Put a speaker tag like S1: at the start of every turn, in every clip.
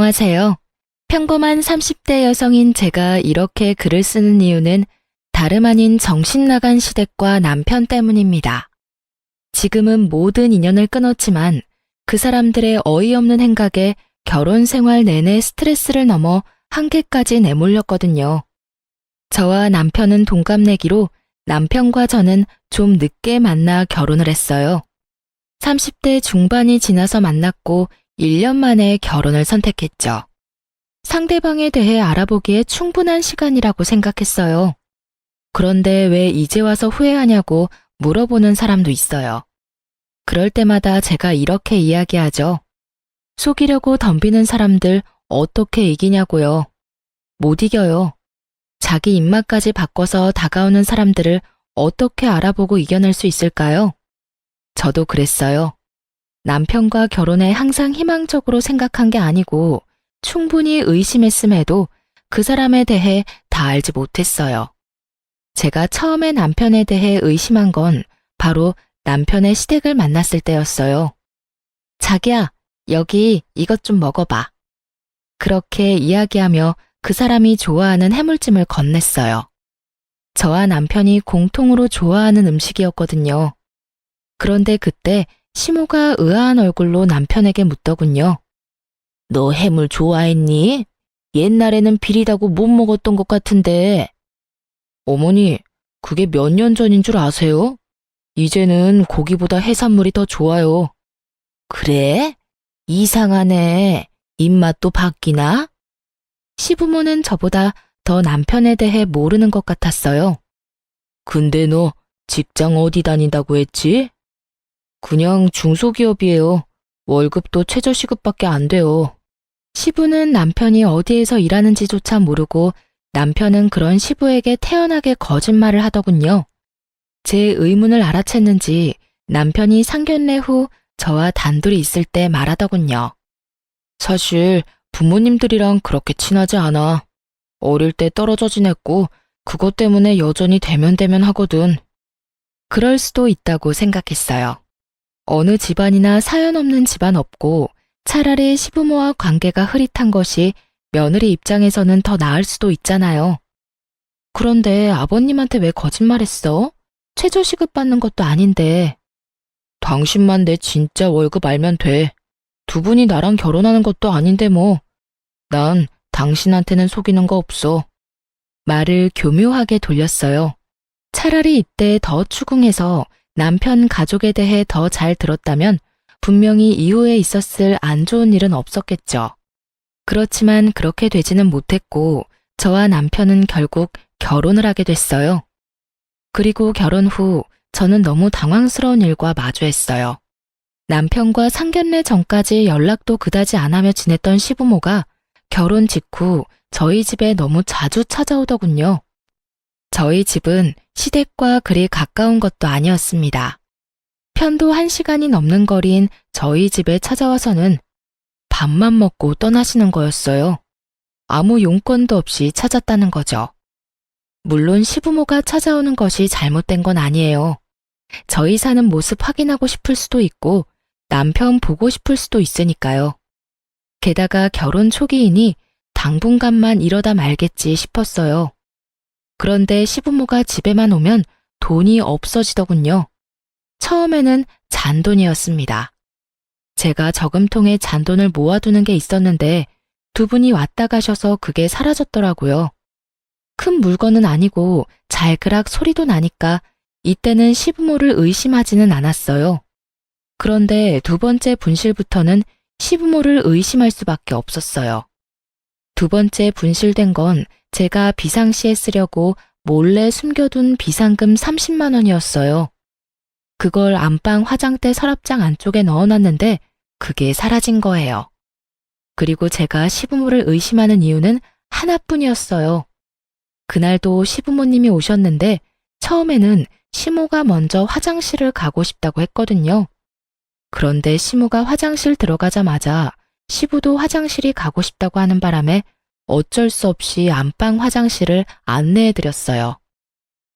S1: 안녕하세요. 평범한 30대 여성인 제가 이렇게 글을 쓰는 이유는 다름 아닌 정신 나간 시댁과 남편 때문입니다. 지금은 모든 인연을 끊었지만 그 사람들의 어이없는 행각에 결혼 생활 내내 스트레스를 넘어 한계까지 내몰렸거든요. 저와 남편은 동갑내기로 남편과 저는 좀 늦게 만나 결혼을 했어요. 30대 중반이 지나서 만났고 1년 만에 결혼을 선택했죠. 상대방에 대해 알아보기에 충분한 시간이라고 생각했어요. 그런데 왜 이제 와서 후회하냐고 물어보는 사람도 있어요. 그럴 때마다 제가 이렇게 이야기하죠. 속이려고 덤비는 사람들 어떻게 이기냐고요. 못 이겨요. 자기 입맛까지 바꿔서 다가오는 사람들을 어떻게 알아보고 이겨낼 수 있을까요? 저도 그랬어요. 남편과 결혼에 항상 희망적으로 생각한 게 아니고 충분히 의심했음에도 그 사람에 대해 다 알지 못했어요. 제가 처음에 남편에 대해 의심한 건 바로 남편의 시댁을 만났을 때였어요. 자기야, 여기 이것 좀 먹어봐. 그렇게 이야기하며 그 사람이 좋아하는 해물찜을 건넸어요. 저와 남편이 공통으로 좋아하는 음식이었거든요. 그런데 그때 시모가 의아한 얼굴로 남편에게 묻더군요. 너 해물 좋아했니? 옛날에는 비리다고 못 먹었던 것 같은데. 어머니, 그게 몇 년 전인 줄 아세요? 이제는 고기보다 해산물이 더 좋아요. 그래? 이상하네. 입맛도 바뀌나? 시부모는 저보다 더 남편에 대해 모르는 것 같았어요. 근데 너 직장 어디 다닌다고 했지? 그냥 중소기업이에요. 월급도 최저시급밖에 안 돼요. 시부는 남편이 어디에서 일하는지조차 모르고 남편은 그런 시부에게 태연하게 거짓말을 하더군요. 제 의문을 알아챘는지 남편이 상견례 후 저와 단둘이 있을 때 말하더군요. 사실 부모님들이랑 그렇게 친하지 않아. 어릴 때 떨어져 지냈고 그것 때문에 여전히 대면대면 하거든. 그럴 수도 있다고 생각했어요. 어느 집안이나 사연 없는 집안 없고 차라리 시부모와 관계가 흐릿한 것이 며느리 입장에서는 더 나을 수도 있잖아요. 그런데 아버님한테 왜 거짓말했어? 최저시급 받는 것도 아닌데. 당신만 내 진짜 월급 알면 돼. 두 분이 나랑 결혼하는 것도 아닌데 뭐. 난 당신한테는 속이는 거 없어. 말을 교묘하게 돌렸어요. 차라리 이때 더 추궁해서 남편 가족에 대해 더 잘 들었다면 분명히 이후에 있었을 안 좋은 일은 없었겠죠. 그렇지만 그렇게 되지는 못했고 저와 남편은 결국 결혼을 하게 됐어요. 그리고 결혼 후 저는 너무 당황스러운 일과 마주했어요. 남편과 상견례 전까지 연락도 그다지 안 하며 지냈던 시부모가 결혼 직후 저희 집에 너무 자주 찾아오더군요. 저희 집은 시댁과 그리 가까운 것도 아니었습니다. 편도 1시간이 넘는 거리인 저희 집에 찾아와서는 밥만 먹고 떠나시는 거였어요. 아무 용건도 없이 찾았다는 거죠. 물론 시부모가 찾아오는 것이 잘못된 건 아니에요. 저희 사는 모습 확인하고 싶을 수도 있고 남편 보고 싶을 수도 있으니까요. 게다가 결혼 초기이니 당분간만 이러다 말겠지 싶었어요. 그런데 시부모가 집에만 오면 돈이 없어지더군요. 처음에는 잔돈이었습니다. 제가 저금통에 잔돈을 모아두는 게 있었는데 두 분이 왔다 가셔서 그게 사라졌더라고요. 큰 물건은 아니고 잘그락 소리도 나니까 이때는 시부모를 의심하지는 않았어요. 그런데 두 번째 분실부터는 시부모를 의심할 수밖에 없었어요. 두 번째 분실된 건 제가 비상시에 쓰려고 몰래 숨겨둔 비상금 30만 원이었어요. 그걸 안방 화장대 서랍장 안쪽에 넣어놨는데 그게 사라진 거예요. 그리고 제가 시부모를 의심하는 이유는 하나뿐이었어요. 그날도 시부모님이 오셨는데 처음에는 시모가 먼저 화장실을 가고 싶다고 했거든요. 그런데 시모가 화장실 들어가자마자 시부도 화장실이 가고 싶다고 하는 바람에 어쩔 수 없이 안방 화장실을 안내해드렸어요.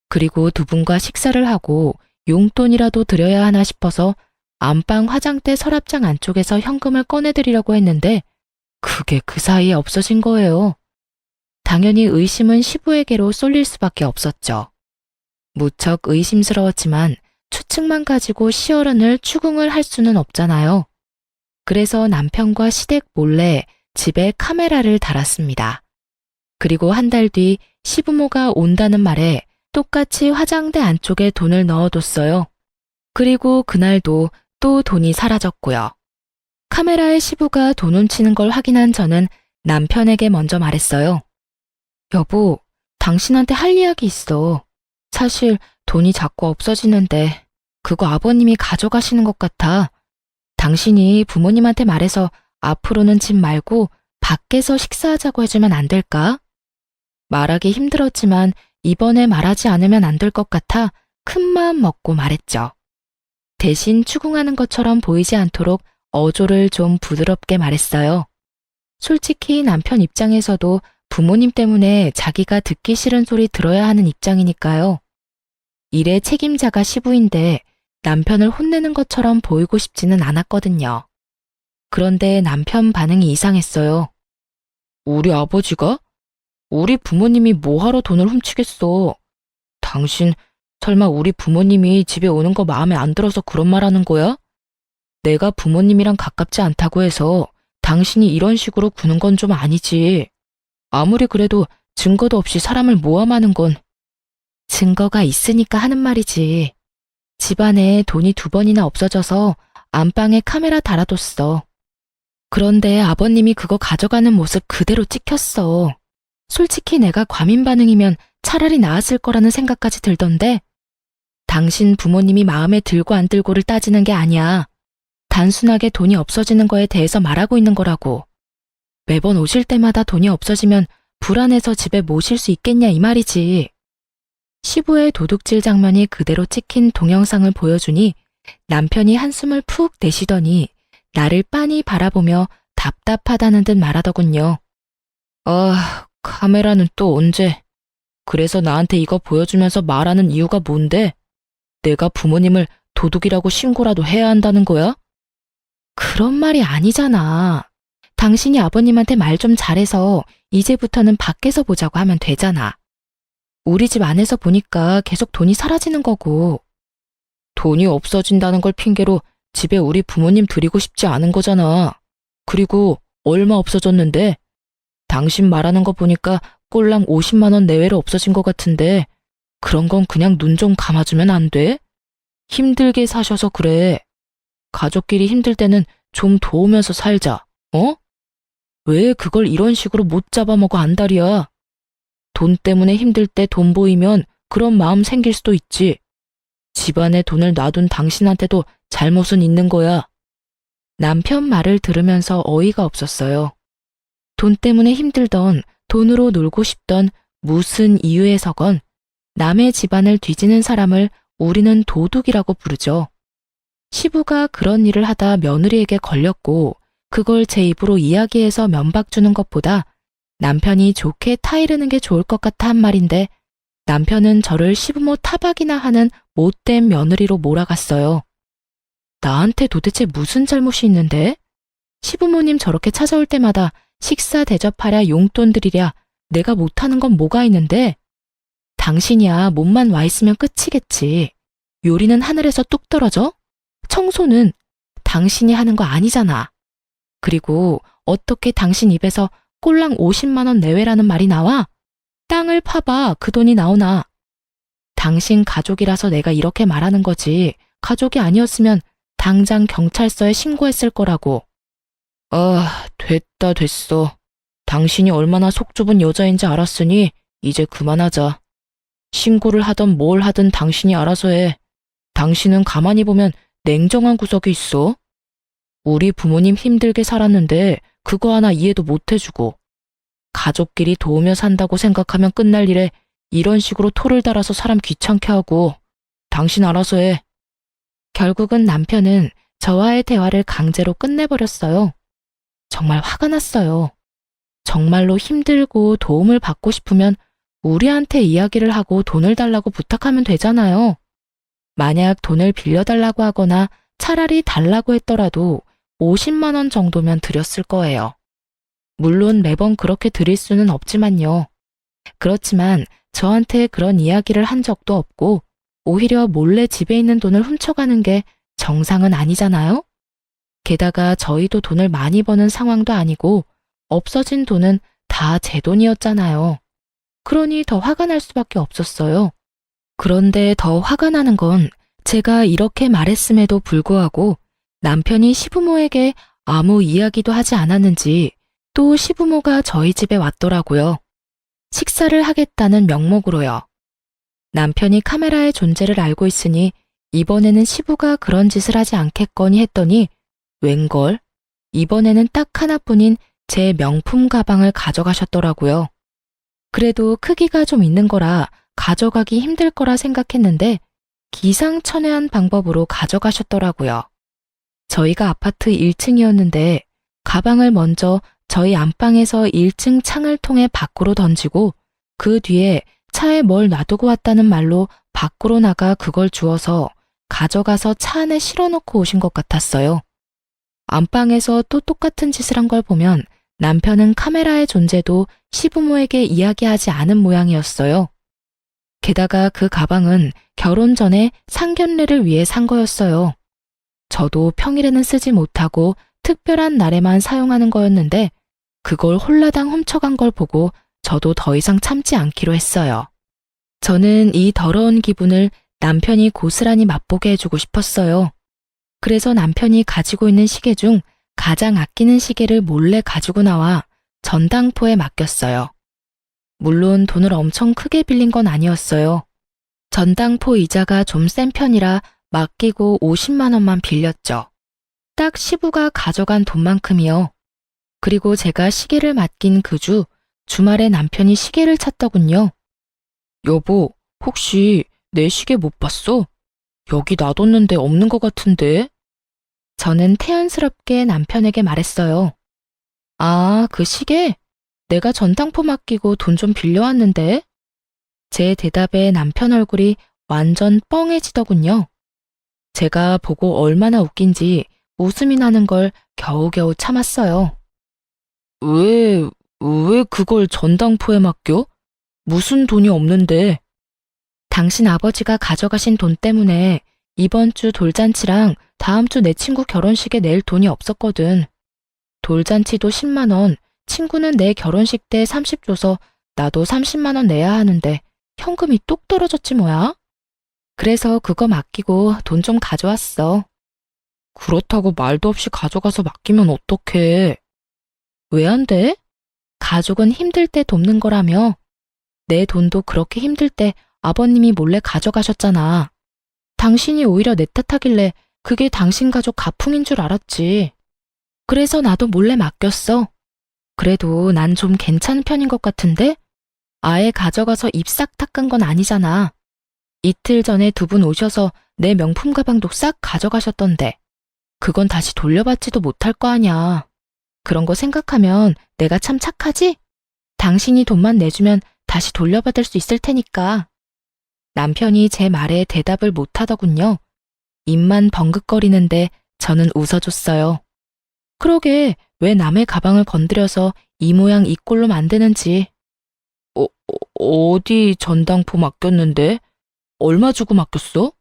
S1: 그리고 두 분과 식사를 하고 용돈이라도 드려야 하나 싶어서 안방 화장대 서랍장 안쪽에서 현금을 꺼내드리려고 했는데 그게 그 사이에 없어진 거예요. 당연히 의심은 시부에게로 쏠릴 수밖에 없었죠. 무척 의심스러웠지만 추측만 가지고 시어른을 추궁을 할 수는 없잖아요. 그래서 남편과 시댁 몰래 집에 카메라를 달았습니다. 그리고 한 달 뒤 시부모가 온다는 말에 똑같이 화장대 안쪽에 돈을 넣어뒀어요. 그리고 그날도 또 돈이 사라졌고요. 카메라에 시부가 돈 훔치는 걸 확인한 저는 남편에게 먼저 말했어요. 여보, 당신한테 할 이야기 있어. 사실 돈이 자꾸 없어지는데 그거 아버님이 가져가시는 것 같아. 당신이 부모님한테 말해서 앞으로는 집 말고 밖에서 식사하자고 해주면 안 될까? 말하기 힘들었지만 이번에 말하지 않으면 안 될 것 같아 큰 마음 먹고 말했죠. 대신 추궁하는 것처럼 보이지 않도록 어조를 좀 부드럽게 말했어요. 솔직히 남편 입장에서도 부모님 때문에 자기가 듣기 싫은 소리 들어야 하는 입장이니까요. 일의 책임자가 시부인데 남편을 혼내는 것처럼 보이고 싶지는 않았거든요. 그런데 남편 반응이 이상했어요. 우리 아버지가? 우리 부모님이 뭐하러 돈을 훔치겠어? 당신 설마 우리 부모님이 집에 오는 거 마음에 안 들어서 그런 말 하는 거야? 내가 부모님이랑 가깝지 않다고 해서 당신이 이런 식으로 구는 건 좀 아니지. 아무리 그래도 증거도 없이 사람을 모함하는 건. 증거가 있으니까 하는 말이지. 집안에 돈이 2번이나 없어져서 안방에 카메라 달아뒀어. 그런데 아버님이 그거 가져가는 모습 그대로 찍혔어. 솔직히 내가 과민 반응이면 차라리 나았을 거라는 생각까지 들던데. 당신 부모님이 마음에 들고 안 들고를 따지는 게 아니야. 단순하게 돈이 없어지는 거에 대해서 말하고 있는 거라고. 매번 오실 때마다 돈이 없어지면 불안해서 집에 모실 수 있겠냐 이 말이지. 시부의 도둑질 장면이 그대로 찍힌 동영상을 보여주니 남편이 한숨을 푹 내쉬더니 나를 빤히 바라보며 답답하다는 듯 말하더군요. 아, 카메라는 또 언제? 그래서 나한테 이거 보여주면서 말하는 이유가 뭔데? 내가 부모님을 도둑이라고 신고라도 해야 한다는 거야? 그런 말이 아니잖아. 당신이 아버님한테 말 좀 잘해서 이제부터는 밖에서 보자고 하면 되잖아. 우리 집 안에서 보니까 계속 돈이 사라지는 거고. 돈이 없어진다는 걸 핑계로 집에 우리 부모님 드리고 싶지 않은 거잖아. 그리고 얼마 없어졌는데? 당신 말하는 거 보니까 꼴랑 50만 원 내외로 없어진 것 같은데 그런 건 그냥 눈 좀 감아주면 안 돼? 힘들게 사셔서 그래. 가족끼리 힘들 때는 좀 도우면서 살자, 어? 왜 그걸 이런 식으로 못 잡아먹어 안달이야? 돈 때문에 힘들 때 돈 보이면 그런 마음 생길 수도 있지. 집안에 돈을 놔둔 당신한테도 잘못은 있는 거야. 남편 말을 들으면서 어이가 없었어요. 돈 때문에 힘들던, 돈으로 놀고 싶던 무슨 이유에서건 남의 집안을 뒤지는 사람을 우리는 도둑이라고 부르죠. 시부가 그런 일을 하다 며느리에게 걸렸고 그걸 제 입으로 이야기해서 면박 주는 것보다 남편이 좋게 타이르는 게 좋을 것 같아 한 말인데 남편은 저를 시부모 타박이나 하는 못된 며느리로 몰아갔어요. 나한테 도대체 무슨 잘못이 있는데? 시부모님 저렇게 찾아올 때마다 식사 대접하랴 용돈 드리랴 내가 못하는 건 뭐가 있는데? 당신이야 몸만 와 있으면 끝이겠지. 요리는 하늘에서 뚝 떨어져? 청소는 당신이 하는 거 아니잖아. 그리고 어떻게 당신 입에서 꼴랑 50만 원 내외라는 말이 나와? 땅을 파봐 그 돈이 나오나. 당신 가족이라서 내가 이렇게 말하는 거지. 가족이 아니었으면 당장 경찰서에 신고했을 거라고. 아, 됐어. 당신이 얼마나 속 좁은 여자인지 알았으니 이제 그만하자. 신고를 하던 뭘 하든 당신이 알아서 해. 당신은 가만히 보면 냉정한 구석이 있어. 우리 부모님 힘들게 살았는데 그거 하나 이해도 못 해주고 가족끼리 도우며 산다고 생각하면 끝날 일에 이런 식으로 토를 달아서 사람 귀찮게 하고 당신 알아서 해. 결국은 남편은 저와의 대화를 강제로 끝내버렸어요. 정말 화가 났어요. 정말로 힘들고 도움을 받고 싶으면 우리한테 이야기를 하고 돈을 달라고 부탁하면 되잖아요. 만약 돈을 빌려달라고 하거나 차라리 달라고 했더라도 50만 원 정도면 드렸을 거예요. 물론 매번 그렇게 드릴 수는 없지만요. 그렇지만 저한테 그런 이야기를 한 적도 없고 오히려 몰래 집에 있는 돈을 훔쳐가는 게 정상은 아니잖아요? 게다가 저희도 돈을 많이 버는 상황도 아니고 없어진 돈은 다 제 돈이었잖아요. 그러니 더 화가 날 수밖에 없었어요. 그런데 더 화가 나는 건 제가 이렇게 말했음에도 불구하고 남편이 시부모에게 아무 이야기도 하지 않았는지 또 시부모가 저희 집에 왔더라고요. 식사를 하겠다는 명목으로요. 남편이 카메라의 존재를 알고 있으니 이번에는 시부가 그런 짓을 하지 않겠거니 했더니 웬걸? 이번에는 딱 하나뿐인 제 명품 가방을 가져가셨더라고요. 그래도 크기가 좀 있는 거라 가져가기 힘들 거라 생각했는데 기상천외한 방법으로 가져가셨더라고요. 저희가 아파트 1층이었는데 가방을 먼저 저희 안방에서 1층 창을 통해 밖으로 던지고 그 뒤에 차에 뭘 놔두고 왔다는 말로 밖으로 나가 그걸 주워서 가져가서 차 안에 실어놓고 오신 것 같았어요. 안방에서 또 똑같은 짓을 한 걸 보면 남편은 카메라의 존재도 시부모에게 이야기하지 않은 모양이었어요. 게다가 그 가방은 결혼 전에 상견례를 위해 산 거였어요. 저도 평일에는 쓰지 못하고 특별한 날에만 사용하는 거였는데 그걸 홀라당 훔쳐간 걸 보고 저도 더 이상 참지 않기로 했어요. 저는 이 더러운 기분을 남편이 고스란히 맛보게 해주고 싶었어요. 그래서 남편이 가지고 있는 시계 중 가장 아끼는 시계를 몰래 가지고 나와 전당포에 맡겼어요. 물론 돈을 엄청 크게 빌린 건 아니었어요. 전당포 이자가 좀 센 편이라 맡기고 50만 원만 빌렸죠. 딱 시부가 가져간 돈만큼이요. 그리고 제가 시계를 맡긴 그 주 주말에 남편이 시계를 찾더군요. 여보, 혹시 내 시계 못 봤어? 여기 놔뒀는데 없는 것 같은데? 저는 태연스럽게 남편에게 말했어요. 아, 그 시계? 내가 전당포 맡기고 돈 좀 빌려왔는데? 제 대답에 남편 얼굴이 완전 뻥해지더군요. 제가 보고 얼마나 웃긴지 웃음이 나는 걸 겨우겨우 참았어요. 왜 그걸 전당포에 맡겨? 무슨 돈이 없는데? 당신 아버지가 가져가신 돈 때문에 이번 주 돌잔치랑 다음 주 내 친구 결혼식에 낼 돈이 없었거든. 돌잔치도 10만 원, 친구는 내 결혼식 때 30 줘서 나도 30만 원 내야 하는데 현금이 뚝 떨어졌지 뭐야? 그래서 그거 맡기고 돈 좀 가져왔어. 그렇다고 말도 없이 가져가서 맡기면 어떡해? 왜 안 돼? 가족은 힘들 때 돕는 거라며. 내 돈도 그렇게 힘들 때 아버님이 몰래 가져가셨잖아. 당신이 오히려 내 탓하길래 그게 당신 가족 가풍인 줄 알았지. 그래서 나도 몰래 맡겼어. 그래도 난 좀 괜찮은 편인 것 같은데? 아예 가져가서 입 싹 닦은 건 아니잖아. 이틀 전에 두 분 오셔서 내 명품 가방도 싹 가져가셨던데. 그건 다시 돌려받지도 못할 거 아냐. 그런 거 생각하면 내가 참 착하지? 당신이 돈만 내주면 다시 돌려받을 수 있을 테니까. 남편이 제 말에 대답을 못 하더군요. 입만 벙긋거리는데 저는 웃어줬어요. 그러게 왜 남의 가방을 건드려서 이 모양 이 꼴로 만드는지. 어디 전당포 맡겼는데? 얼마 주고 맡겼어?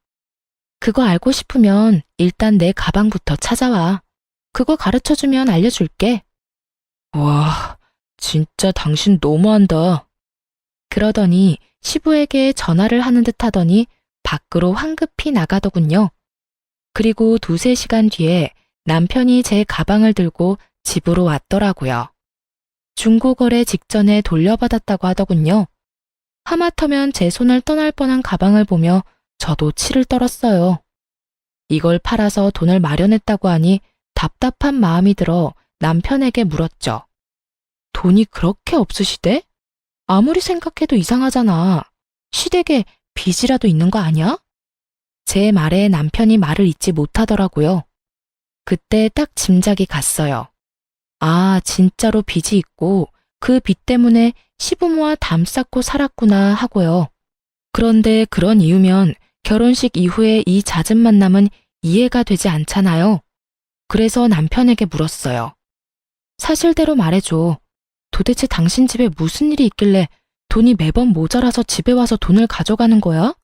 S1: 그거 알고 싶으면 일단 내 가방부터 찾아와. 그거 가르쳐주면 알려줄게. 와, 진짜 당신 너무한다. 그러더니 시부에게 전화를 하는 듯 하더니 밖으로 황급히 나가더군요. 그리고 2~3시간 뒤에 남편이 제 가방을 들고 집으로 왔더라고요. 중고거래 직전에 돌려받았다고 하더군요. 하마터면 제 손을 떠날 뻔한 가방을 보며 저도 치를 떨었어요. 이걸 팔아서 돈을 마련했다고 하니 답답한 마음이 들어 남편에게 물었죠. 돈이 그렇게 없으시대? 아무리 생각해도 이상하잖아. 시댁에 빚이라도 있는 거 아니야? 제 말에 남편이 말을 잇지 못하더라고요. 그때 딱 짐작이 갔어요. 아, 진짜로 빚이 있고 그 빚 때문에 시부모와 담 쌓고 살았구나 하고요. 그런데 그런 이유면 결혼식 이후에 이 잦은 만남은 이해가 되지 않잖아요. 그래서 남편에게 물었어요. 사실대로 말해줘. 도대체 당신 집에 무슨 일이 있길래 돈이 매번 모자라서 집에 와서 돈을 가져가는 거야?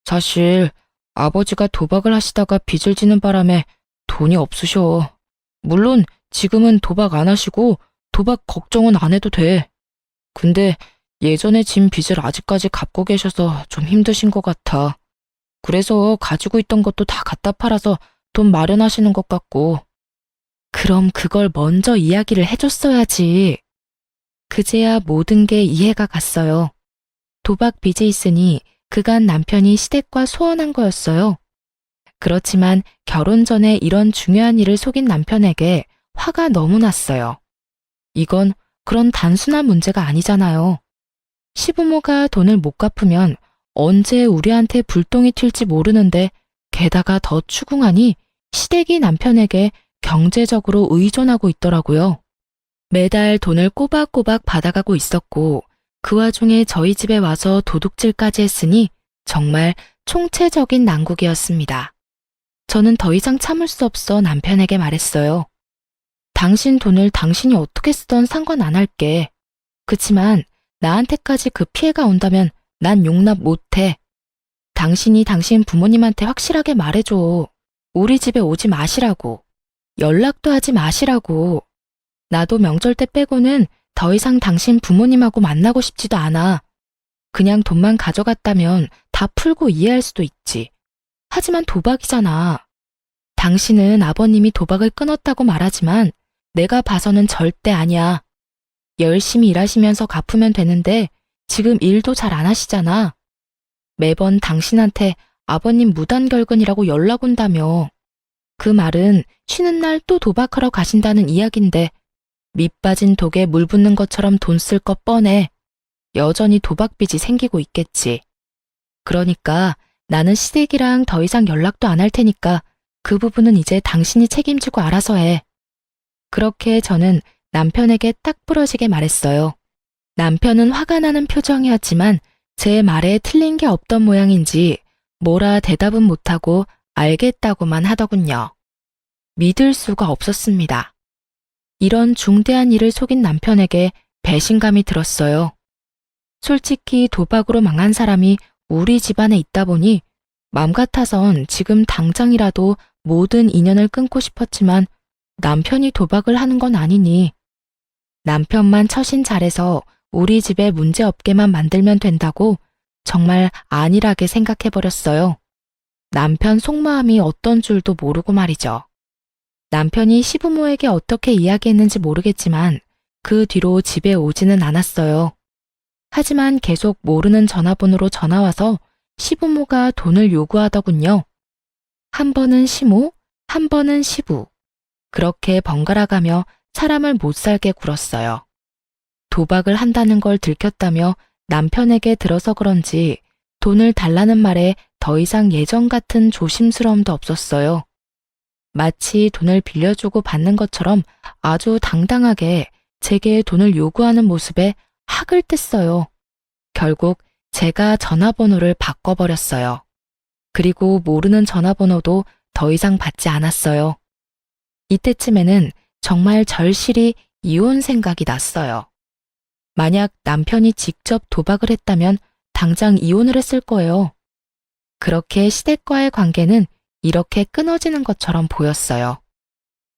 S1: 사실 아버지가 도박을 하시다가 빚을 지는 바람에 돈이 없으셔. 물론 지금은 도박 안 하시고 도박 걱정은 안 해도 돼. 근데 예전에 진 빚을 아직까지 갚고 계셔서 좀 힘드신 것 같아. 그래서 가지고 있던 것도 다 갖다 팔아서 돈 마련하시는 것 같고. 그럼 그걸 먼저 이야기를 해줬어야지. 그제야 모든 게 이해가 갔어요. 도박 빚이 있으니 그간 남편이 시댁과 소원한 거였어요. 그렇지만 결혼 전에 이런 중요한 일을 속인 남편에게 화가 너무 났어요. 이건 그런 단순한 문제가 아니잖아요. 시부모가 돈을 못 갚으면 언제 우리한테 불똥이 튈지 모르는데 게다가 더 추궁하니 시댁이 남편에게 경제적으로 의존하고 있더라고요. 매달 돈을 꼬박꼬박 받아가고 있었고 그 와중에 저희 집에 와서 도둑질까지 했으니 정말 총체적인 난국이었습니다. 저는 더 이상 참을 수 없어 남편에게 말했어요. 당신 돈을 당신이 어떻게 쓰던 상관 안 할게. 그치만 나한테까지 그 피해가 온다면 난 용납 못해. 당신이 당신 부모님한테 확실하게 말해줘. 우리 집에 오지 마시라고. 연락도 하지 마시라고. 나도 명절 때 빼고는 더 이상 당신 부모님하고 만나고 싶지도 않아. 그냥 돈만 가져갔다면 다 풀고 이해할 수도 있지. 하지만 도박이잖아. 당신은 아버님이 도박을 끊었다고 말하지만 내가 봐서는 절대 아니야. 열심히 일하시면서 갚으면 되는데 지금 일도 잘 안 하시잖아. 매번 당신한테 아버님 무단결근이라고 연락 온다며. 그 말은 쉬는 날 또 도박하러 가신다는 이야기인데 밑 빠진 독에 물 붓는 것처럼 돈 쓸 것 뻔해. 여전히 도박빚이 생기고 있겠지. 그러니까 나는 시댁이랑 더 이상 연락도 안 할 테니까 그 부분은 이제 당신이 책임지고 알아서 해. 그렇게 저는 남편에게 딱 부러지게 말했어요. 남편은 화가 나는 표정이었지만 제 말에 틀린 게 없던 모양인지 뭐라 대답은 못하고 알겠다고만 하더군요. 믿을 수가 없었습니다. 이런 중대한 일을 속인 남편에게 배신감이 들었어요. 솔직히 도박으로 망한 사람이 우리 집안에 있다 보니 맘 같아선 지금 당장이라도 모든 인연을 끊고 싶었지만 남편이 도박을 하는 건 아니니 남편만 처신 잘해서 우리 집에 문제 없게만 만들면 된다고 정말 안일하게 생각해버렸어요. 남편 속마음이 어떤 줄도 모르고 말이죠. 남편이 시부모에게 어떻게 이야기했는지 모르겠지만 그 뒤로 집에 오지는 않았어요. 하지만 계속 모르는 전화번호로 전화와서 시부모가 돈을 요구하더군요. 한 번은 시모, 한 번은 시부. 그렇게 번갈아가며 사람을 못 살게 굴었어요. 도박을 한다는 걸 들켰다며 남편에게 들어서 그런지 돈을 달라는 말에 더 이상 예전 같은 조심스러움도 없었어요. 마치 돈을 빌려주고 받는 것처럼 아주 당당하게 제게 돈을 요구하는 모습에 학을 뗐어요. 결국 제가 전화번호를 바꿔버렸어요. 그리고 모르는 전화번호도 더 이상 받지 않았어요. 이때쯤에는 정말 절실히 이혼 생각이 났어요. 만약 남편이 직접 도박을 했다면 당장 이혼을 했을 거예요. 그렇게 시댁과의 관계는 이렇게 끊어지는 것처럼 보였어요.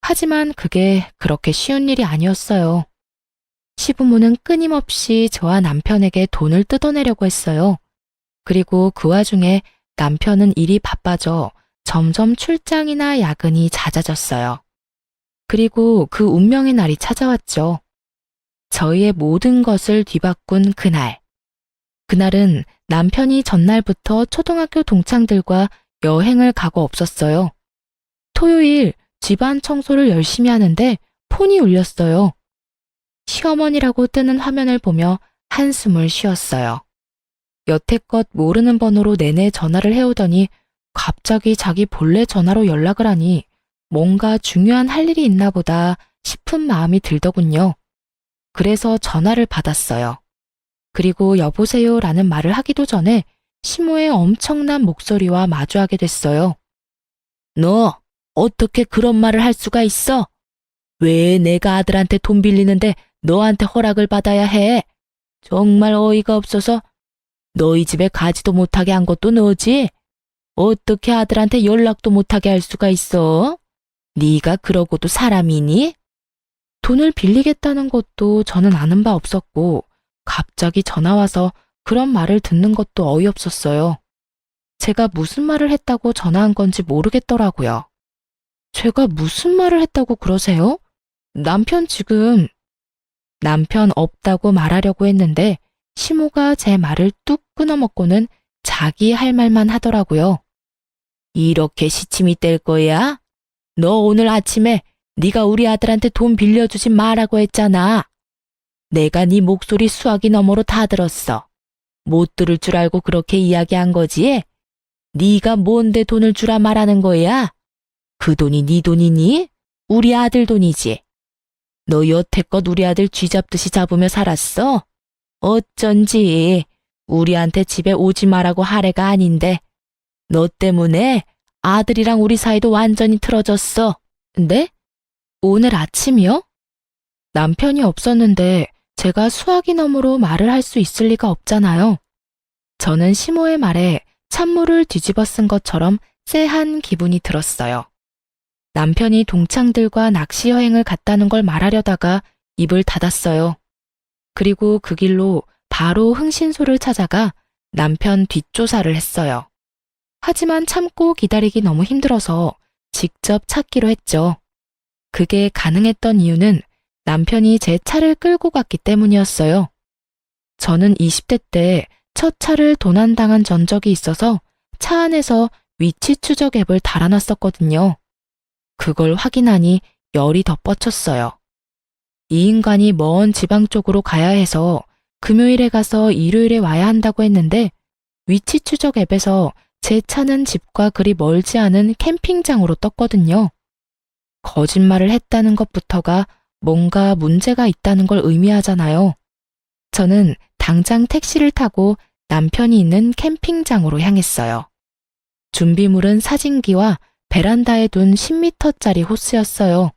S1: 하지만 그게 그렇게 쉬운 일이 아니었어요. 시부모는 끊임없이 저와 남편에게 돈을 뜯어내려고 했어요. 그리고 그 와중에 남편은 일이 바빠져 점점 출장이나 야근이 잦아졌어요. 그리고 그 운명의 날이 찾아왔죠. 저희의 모든 것을 뒤바꾼 그날. 그날은 남편이 전날부터 초등학교 동창들과 여행을 가고 없었어요. 토요일 집안 청소를 열심히 하는데 폰이 울렸어요. 시어머니라고 뜨는 화면을 보며 한숨을 쉬었어요. 여태껏 모르는 번호로 내내 전화를 해오더니 갑자기 자기 본래 전화로 연락을 하니 뭔가 중요한 할 일이 있나 보다 싶은 마음이 들더군요. 그래서 전화를 받았어요. 그리고 여보세요 라는 말을 하기도 전에 시모의 엄청난 목소리와 마주하게 됐어요. 너 어떻게 그런 말을 할 수가 있어? 왜 내가 아들한테 돈 빌리는데 너한테 허락을 받아야 해? 정말 어이가 없어서 너희 집에 가지도 못하게 한 것도 너지? 어떻게 아들한테 연락도 못하게 할 수가 있어? 네가 그러고도 사람이니? 돈을 빌리겠다는 것도 저는 아는 바 없었고 갑자기 전화 와서 그런 말을 듣는 것도 어이없었어요. 제가 무슨 말을 했다고 전화한 건지 모르겠더라고요. 제가 무슨 말을 했다고 그러세요? 남편 없다고 말하려고 했는데 시모가 제 말을 뚝 끊어먹고는 자기 할 말만 하더라고요. 이렇게 시침이 뗄 거야? 너 오늘 아침에 네가 우리 아들한테 돈 빌려주지 말라고 했잖아. 내가 네 목소리 수화기 너머로 다 들었어. 못 들을 줄 알고 그렇게 이야기한 거지? 네가 뭔데 돈을 주라 말하는 거야? 그 돈이 네 돈이니? 우리 아들 돈이지. 너 여태껏 우리 아들 쥐잡듯이 잡으며 살았어? 어쩐지 우리한테 집에 오지 말라고 하래가 아닌데 너 때문에 아들이랑 우리 사이도 완전히 틀어졌어. 네? 오늘 아침이요? 남편이 없었는데 제가 수화기 너머로 말을 할 수 있을 리가 없잖아요. 저는 시모의 말에 찬물을 뒤집어 쓴 것처럼 쎄한 기분이 들었어요. 남편이 동창들과 낚시 여행을 갔다는 걸 말하려다가 입을 닫았어요. 그리고 그 길로 바로 흥신소를 찾아가 남편 뒷조사를 했어요. 하지만 참고 기다리기 너무 힘들어서 직접 찾기로 했죠. 그게 가능했던 이유는 남편이 제 차를 끌고 갔기 때문이었어요. 저는 20대 때 첫 차를 도난당한 전적이 있어서 차 안에서 위치 추적 앱을 달아놨었거든요. 그걸 확인하니 열이 더 뻗쳤어요. 이 인간이 먼 지방 쪽으로 가야 해서 금요일에 가서 일요일에 와야 한다고 했는데 위치 추적 앱에서 제 차는 집과 그리 멀지 않은 캠핑장으로 떴거든요. 거짓말을 했다는 것부터가 뭔가 문제가 있다는 걸 의미하잖아요. 저는 당장 택시를 타고 남편이 있는 캠핑장으로 향했어요. 준비물은 사진기와 베란다에 둔 10m짜리 호스였어요.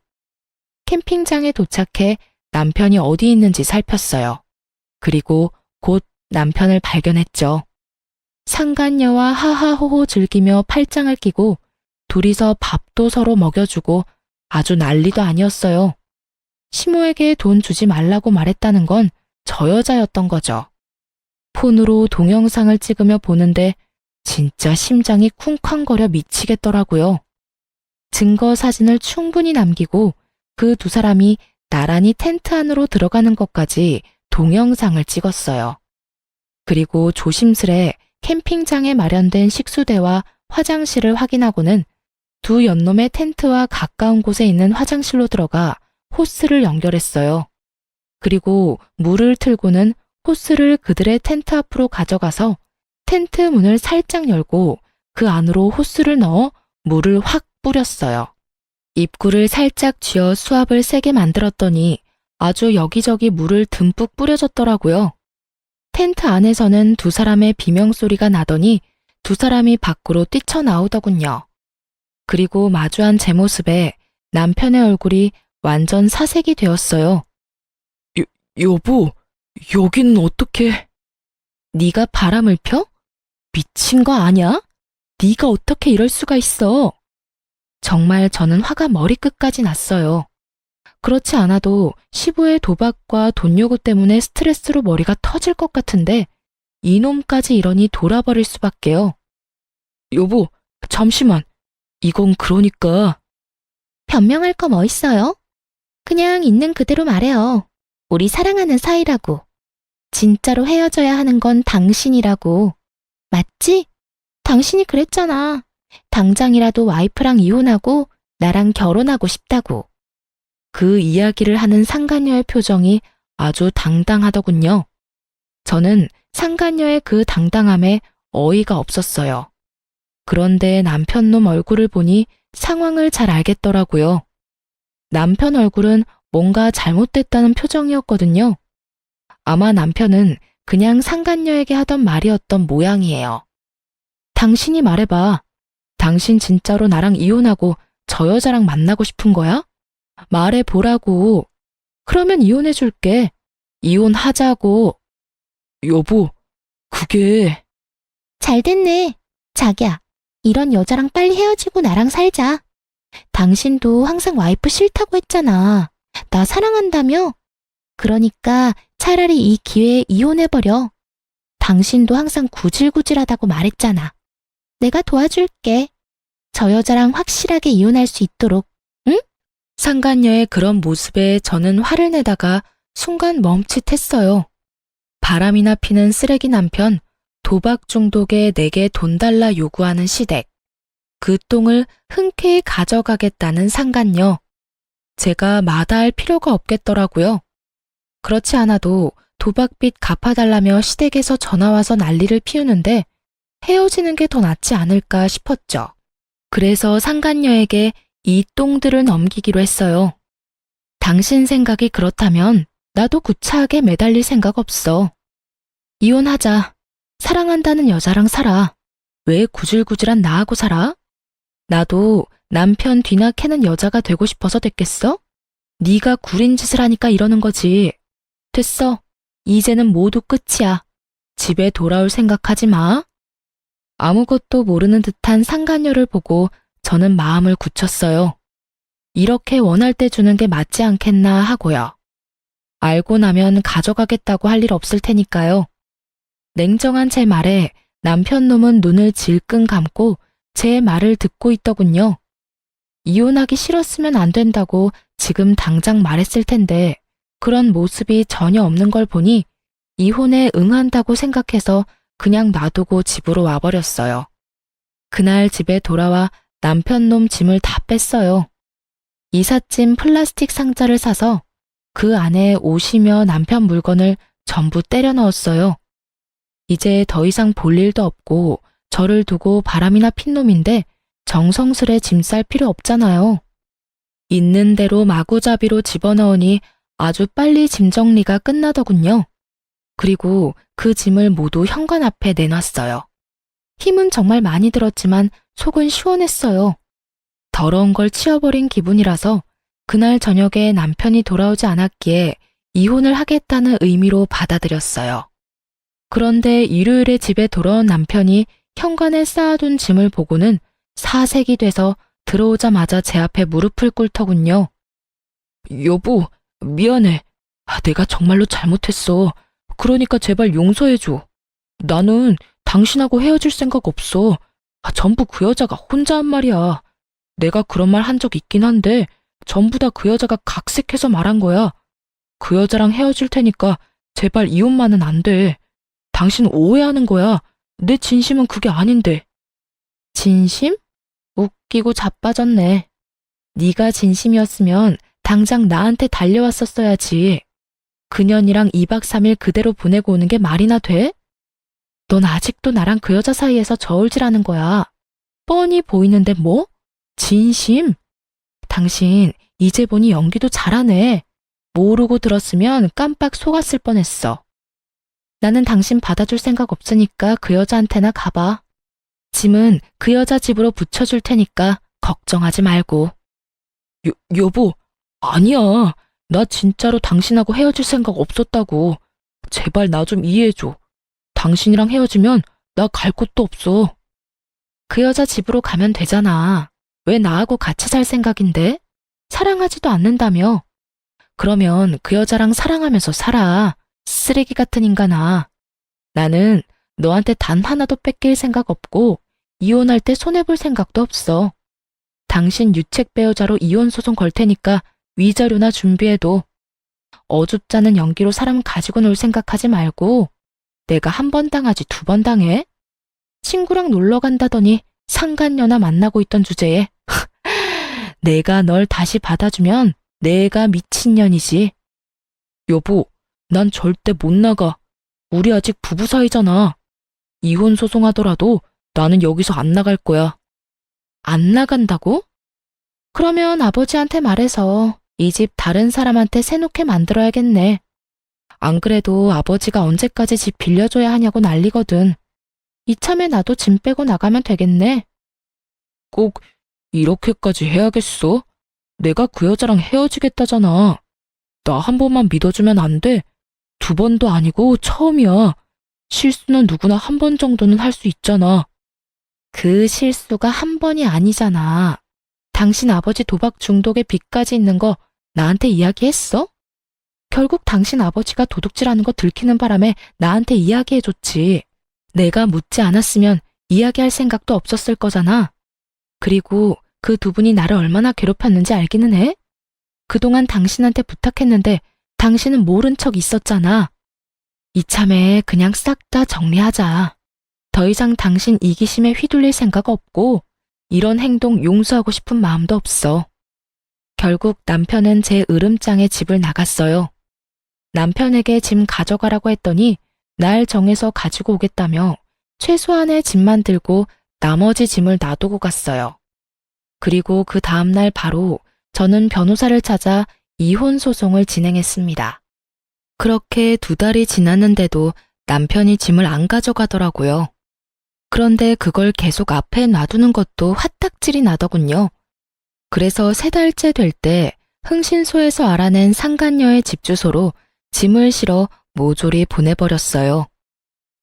S1: 캠핑장에 도착해 남편이 어디 있는지 살폈어요. 그리고 곧 남편을 발견했죠. 상간녀와 하하호호 즐기며 팔짱을 끼고 둘이서 밥도 서로 먹여주고 아주 난리도 아니었어요. 시모에게 돈 주지 말라고 말했다는 건 저 여자였던 거죠. 폰으로 동영상을 찍으며 보는데 진짜 심장이 쿵쾅거려 미치겠더라고요. 증거 사진을 충분히 남기고 그 두 사람이 나란히 텐트 안으로 들어가는 것까지 동영상을 찍었어요. 그리고 조심스레 캠핑장에 마련된 식수대와 화장실을 확인하고는 두 연놈의 텐트와 가까운 곳에 있는 화장실로 들어가 호스를 연결했어요. 그리고 물을 틀고는 호스를 그들의 텐트 앞으로 가져가서 텐트 문을 살짝 열고 그 안으로 호스를 넣어 물을 확 뿌렸어요. 입구를 살짝 쥐어 수압을 세게 만들었더니 아주 여기저기 물을 듬뿍 뿌려줬더라고요. 텐트 안에서는 두 사람의 비명소리가 나더니 두 사람이 밖으로 뛰쳐나오더군요. 그리고 마주한 제 모습에 남편의 얼굴이 완전 사색이 되었어요. 여보, 여기는 어떻게... 네가 바람을 펴? 미친 거 아냐? 네가 어떻게 이럴 수가 있어? 정말 저는 화가 머리끝까지 났어요. 그렇지 않아도 시부의 도박과 돈 요구 때문에 스트레스로 머리가 터질 것 같은데 이놈까지 이러니 돌아버릴 수밖에요. 여보, 잠시만. 이건 그러니까... 변명할 거 뭐 있어요? 그냥 있는 그대로 말해요. 우리 사랑하는 사이라고. 진짜로 헤어져야 하는 건 당신이라고. 맞지? 당신이 그랬잖아. 당장이라도 와이프랑 이혼하고 나랑 결혼하고 싶다고. 그 이야기를 하는 상간녀의 표정이 아주 당당하더군요. 저는 상간녀의 그 당당함에 어이가 없었어요. 그런데 남편놈 얼굴을 보니 상황을 잘 알겠더라고요. 남편 얼굴은 뭔가 잘못됐다는 표정이었거든요. 아마 남편은 그냥 상간녀에게 하던 말이었던 모양이에요. 당신이 말해봐. 당신 진짜로 나랑 이혼하고 저 여자랑 만나고 싶은 거야? 말해보라고. 그러면 이혼해줄게. 이혼하자고. 여보, 그게...
S2: 잘 됐네. 자기야, 이런 여자랑 빨리 헤어지고 나랑 살자. 당신도 항상 와이프 싫다고 했잖아. 나 사랑한다며? 그러니까 차라리 이 기회에 이혼해버려. 당신도 항상 구질구질하다고 말했잖아. 내가 도와줄게. 저 여자랑 확실하게 이혼할 수 있도록. 응?
S1: 상간녀의 그런 모습에 저는 화를 내다가 순간 멈칫했어요. 바람이나 피는 쓰레기 남편, 도박 중독에 내게 돈 달라 요구하는 시댁. 그 똥을 흔쾌히 가져가겠다는 상간녀. 제가 마다할 필요가 없겠더라고요. 그렇지 않아도 도박빚 갚아달라며 시댁에서 전화와서 난리를 피우는데 헤어지는 게 더 낫지 않을까 싶었죠. 그래서 상간녀에게 이 똥들을 넘기기로 했어요. 당신 생각이 그렇다면 나도 구차하게 매달릴 생각 없어. 이혼하자. 사랑한다는 여자랑 살아. 왜 구질구질한 나하고 살아? 나도 남편 뒤나 캐는 여자가 되고 싶어서 됐겠어? 네가 구린 짓을 하니까 이러는 거지. 됐어. 이제는 모두 끝이야. 집에 돌아올 생각하지 마. 아무것도 모르는 듯한 상간녀를 보고 저는 마음을 굳혔어요. 이렇게 원할 때 주는 게 맞지 않겠나 하고요. 알고 나면 가져가겠다고 할 일 없을 테니까요. 냉정한 제 말에 남편 놈은 눈을 질끈 감고 제 말을 듣고 있더군요. 이혼하기 싫었으면 안 된다고 지금 당장 말했을 텐데 그런 모습이 전혀 없는 걸 보니 이혼에 응한다고 생각해서 그냥 놔두고 집으로 와버렸어요. 그날 집에 돌아와 남편 놈 짐을 다 뺐어요. 이삿짐 플라스틱 상자를 사서 그 안에 옷이며 남편 물건을 전부 때려 넣었어요. 이제 더 이상 볼 일도 없고 저를 두고 바람이나 핀 놈인데 정성스레 짐 쌀 필요 없잖아요. 있는 대로 마구잡이로 집어넣으니 아주 빨리 짐 정리가 끝나더군요. 그리고 그 짐을 모두 현관 앞에 내놨어요. 힘은 정말 많이 들었지만 속은 시원했어요. 더러운 걸 치워버린 기분이라서 그날 저녁에 남편이 돌아오지 않았기에 이혼을 하겠다는 의미로 받아들였어요. 그런데 일요일에 집에 돌아온 남편이 현관에 쌓아둔 짐을 보고는 사색이 돼서 들어오자마자 제 앞에 무릎을 꿇더군요. 여보, 미안해. 내가 정말로 잘못했어. 그러니까 제발 용서해줘. 나는 당신하고 헤어질 생각 없어. 전부 그 여자가 혼자 한 말이야. 내가 그런 말 한 적 있긴 한데 전부 다 그 여자가 각색해서 말한 거야. 그 여자랑 헤어질 테니까 제발 이혼만은 안 돼. 당신 오해하는 거야. 내 진심은 그게 아닌데. 진심? 웃기고 자빠졌네. 네가 진심이었으면 당장 나한테 달려왔었어야지. 그년이랑 2박 3일 그대로 보내고 오는 게 말이나 돼? 넌 아직도 나랑 그 여자 사이에서 저울질하는 거야. 뻔히 보이는데 뭐? 진심? 당신 이제 보니 연기도 잘하네. 모르고 들었으면 깜빡 속았을 뻔했어. 나는 당신 받아줄 생각 없으니까 그 여자한테나 가봐. 짐은 그 여자 집으로 붙여줄 테니까 걱정하지 말고. 여보, 아니야. 나 진짜로 당신하고 헤어질 생각 없었다고. 제발 나 좀 이해해줘. 당신이랑 헤어지면 나 갈 곳도 없어. 그 여자 집으로 가면 되잖아. 왜 나하고 같이 살 생각인데? 사랑하지도 않는다며. 그러면 그 여자랑 사랑하면서 살아. 쓰레기 같은 인간아. 나는 너한테 단 하나도 뺏길 생각 없고 이혼할 때 손해볼 생각도 없어. 당신 유책 배우자로 이혼 소송 걸 테니까 위자료나 준비해도. 어줍잖은 연기로 사람 가지고 놀 생각하지 말고 내가 한 번 당하지 2번 당해? 친구랑 놀러 간다더니 상간녀나 만나고 있던 주제에 내가 널 다시 받아주면 내가 미친년이지. 여보, 난 절대 못 나가. 우리 아직 부부 사이잖아. 이혼 소송하더라도 나는 여기서 안 나갈 거야. 안 나간다고? 그러면 아버지한테 말해서 이 집 다른 사람한테 세놓게 만들어야겠네. 안 그래도 아버지가 언제까지 집 빌려줘야 하냐고 난리거든. 이참에 나도 짐 빼고 나가면 되겠네. 꼭 이렇게까지 해야겠어? 내가 그 여자랑 헤어지겠다잖아. 나 한 번만 믿어주면 안 돼? 두 번도 아니고 처음이야. 실수는 누구나 한 번 정도는 할 수 있잖아. 그 실수가 한 번이 아니잖아. 당신 아버지 도박 중독에 빚까지 있는 거 나한테 이야기했어? 결국 당신 아버지가 도둑질하는 거 들키는 바람에 나한테 이야기해줬지. 내가 묻지 않았으면 이야기할 생각도 없었을 거잖아. 그리고 그 두 분이 나를 얼마나 괴롭혔는지 알기는 해? 그동안 당신한테 부탁했는데 당신은 모른 척 있었잖아. 이참에 그냥 싹 다 정리하자. 더 이상 당신 이기심에 휘둘릴 생각 없고 이런 행동 용서하고 싶은 마음도 없어. 결국 남편은 제 으름장에 집을 나갔어요. 남편에게 짐 가져가라고 했더니 날 정해서 가지고 오겠다며 최소한의 짐만 들고 나머지 짐을 놔두고 갔어요. 그리고 그 다음날 바로 저는 변호사를 찾아 이혼 소송을 진행했습니다. 그렇게 2달이 지났는데도 남편이 짐을 안 가져가더라고요. 그런데 그걸 계속 앞에 놔두는 것도 화딱질이 나더군요. 그래서 3달째 될 때 흥신소에서 알아낸 상간녀의 집 주소로 짐을 실어 모조리 보내버렸어요.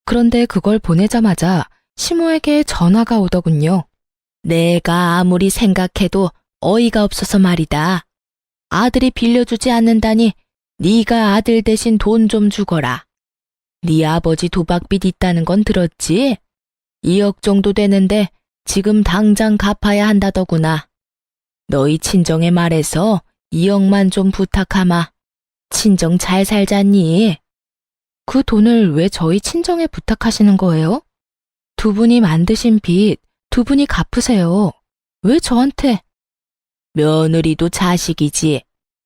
S1: 그런데 그걸 보내자마자 시모에게 전화가 오더군요. 내가 아무리 생각해도 어이가 없어서 말이다. 아들이 빌려주지 않는다니 네가 아들 대신 돈 좀 주거라. 네 아버지 도박빚 있다는 건 들었지? 2억 정도 되는데 지금 당장 갚아야 한다더구나. 너희 친정에 말해서 2억만 좀 부탁하마. 친정 잘 살잖니? 그 돈을 왜 저희 친정에 부탁하시는 거예요? 두 분이 만드신 빚, 두 분이 갚으세요. 왜 저한테? 며느리도 자식이지.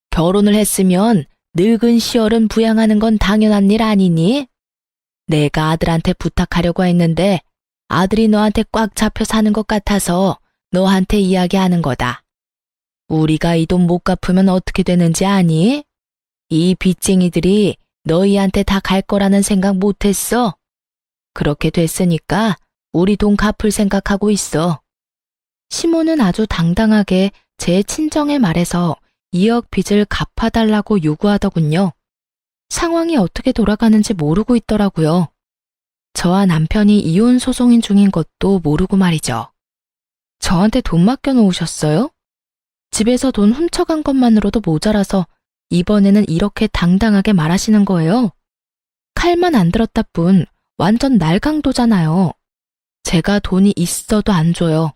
S1: 결혼을 했으면 늙은 시어른 부양하는 건 당연한 일 아니니? 내가 아들한테 부탁하려고 했는데 아들이 너한테 꽉 잡혀 사는 것 같아서 너한테 이야기하는 거다. 우리가 이 돈 못 갚으면 어떻게 되는지 아니? 이 빚쟁이들이 너희한테 다 갈 거라는 생각 못 했어? 그렇게 됐으니까 우리 돈 갚을 생각하고 있어. 시모는 아주 당당하게 제 친정에 말해서 2억 빚을 갚아달라고 요구하더군요. 상황이 어떻게 돌아가는지 모르고 있더라고요. 저와 남편이 이혼 소송인 중인 것도 모르고 말이죠. 저한테 돈 맡겨놓으셨어요? 집에서 돈 훔쳐간 것만으로도 모자라서 이번에는 이렇게 당당하게 말하시는 거예요. 칼만 안 들었다 뿐 완전 날강도잖아요. 제가 돈이 있어도 안 줘요.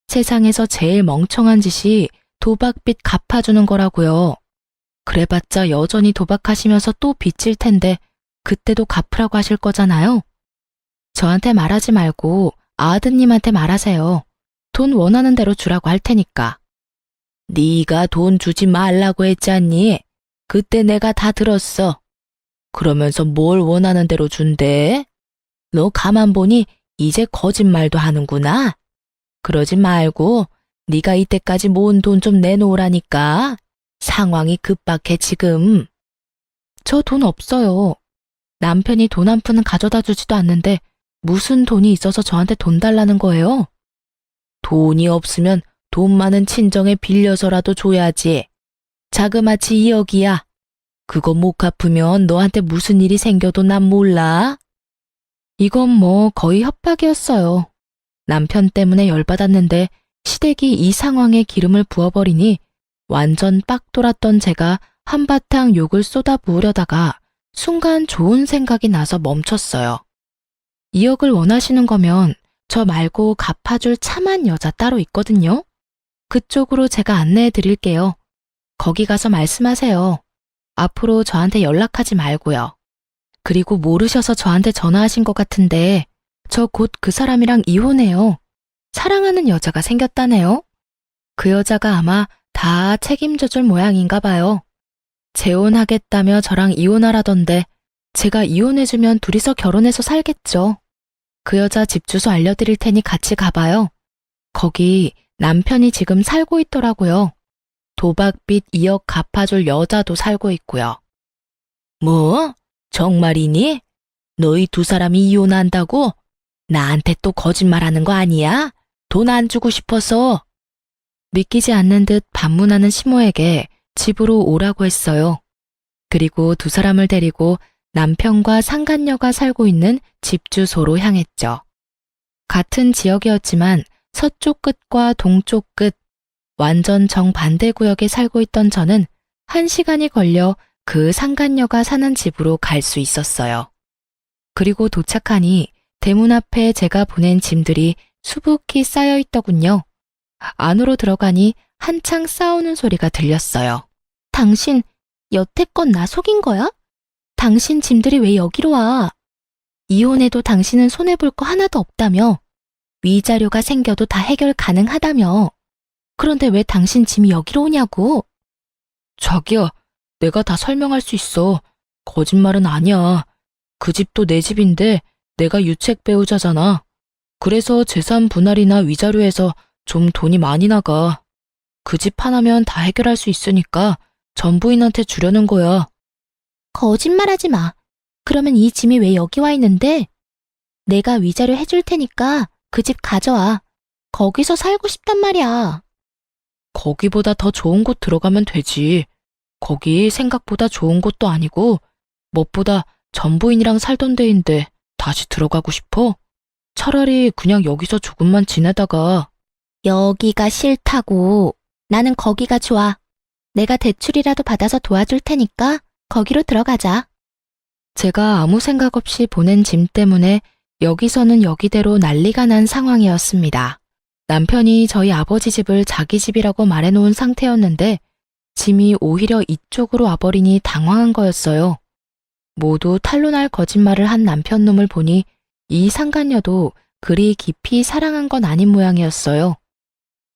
S1: 세상에서 제일 멍청한 짓이 도박빚 갚아주는 거라고요. 그래봤자 여전히 도박하시면서 또 빚질 텐데 그때도 갚으라고 하실 거잖아요. 저한테 말하지 말고 아드님한테 말하세요. 돈 원하는 대로 주라고 할 테니까. 네가 돈 주지 말라고 했잖니? 그때 내가 다 들었어. 그러면서 뭘 원하는 대로 준대? 너 가만 보니 이제 거짓말도 하는구나. 그러지 말고 네가 이때까지 모은 돈 좀 내놓으라니까. 상황이 급박해 지금. 저 돈 없어요. 남편이 돈 한 푼은 가져다 주지도 않는데 무슨 돈이 있어서 저한테 돈 달라는 거예요? 돈이 없으면 돈 많은 친정에 빌려서라도 줘야지. 자그마치 2억이야. 그거 못 갚으면 너한테 무슨 일이 생겨도 난 몰라. 이건 뭐 거의 협박이었어요. 남편 때문에 열받았는데 시댁이 이 상황에 기름을 부어버리니 완전 빡 돌았던 제가 한바탕 욕을 쏟아 부으려다가 순간 좋은 생각이 나서 멈췄어요. 2억을 원하시는 거면 저 말고 갚아줄 참한 여자 따로 있거든요. 그쪽으로 제가 안내해 드릴게요. 거기 가서 말씀하세요. 앞으로 저한테 연락하지 말고요. 그리고 모르셔서 저한테 전화하신 것 같은데 저 곧 그 사람이랑 이혼해요. 사랑하는 여자가 생겼다네요. 그 여자가 아마 다 책임져 줄 모양인가 봐요. 재혼하겠다며 저랑 이혼하라던데 제가 이혼해주면 둘이서 결혼해서 살겠죠. 그 여자 집 주소 알려드릴 테니 같이 가봐요. 거기 남편이 지금 살고 있더라고요. 도박빚 2억 갚아줄 여자도 살고 있고요. 뭐? 정말이니? 너희 두 사람이 이혼한다고? 나한테 또 거짓말하는 거 아니야? 돈 안 주고 싶어서. 믿기지 않는 듯 반문하는 시모에게 집으로 오라고 했어요. 그리고 두 사람을 데리고 남편과 상간녀가 살고 있는 집 주소로 향했죠. 같은 지역이었지만 서쪽 끝과 동쪽 끝, 완전 정반대 구역에 살고 있던 저는 1시간이 걸려 그 상간녀가 사는 집으로 갈 수 있었어요. 그리고 도착하니 대문 앞에 제가 보낸 짐들이 수북히 쌓여 있더군요. 안으로 들어가니 한창 싸우는 소리가 들렸어요.
S2: 당신 여태껏 나 속인 거야? 당신 짐들이 왜 여기로 와? 이혼해도 당신은 손해볼 거 하나도 없다며? 위자료가 생겨도 다 해결 가능하다며? 그런데 왜 당신 짐이 여기로 오냐고?
S1: 자기야, 내가 다 설명할 수 있어. 거짓말은 아니야. 그 집도 내 집인데 내가 유책 배우자잖아. 그래서 재산 분할이나 위자료에서 좀 돈이 많이 나가. 그 집 하나면 다 해결할 수 있으니까 전부인한테 주려는 거야.
S2: 거짓말하지 마. 그러면 이 짐이 왜 여기 와 있는데? 내가 위자료 해줄 테니까 그 집 가져와. 거기서 살고 싶단 말이야.
S1: 거기보다 더 좋은 곳 들어가면 되지. 거기 생각보다 좋은 곳도 아니고 무엇보다 전부인이랑 살던 데인데 다시 들어가고 싶어? 차라리 그냥 여기서 조금만 지내다가.
S2: 여기가 싫다고. 나는 거기가 좋아. 내가 대출이라도 받아서 도와줄 테니까 거기로 들어가자.
S1: 제가 아무 생각 없이 보낸 짐 때문에 여기서는 여기대로 난리가 난 상황이었습니다. 남편이 저희 아버지 집을 자기 집이라고 말해놓은 상태였는데 짐이 오히려 이쪽으로 와버리니 당황한 거였어요. 모두 탄로날 거짓말을 한 남편 놈을 보니 이 상간녀도 그리 깊이 사랑한 건 아닌 모양이었어요.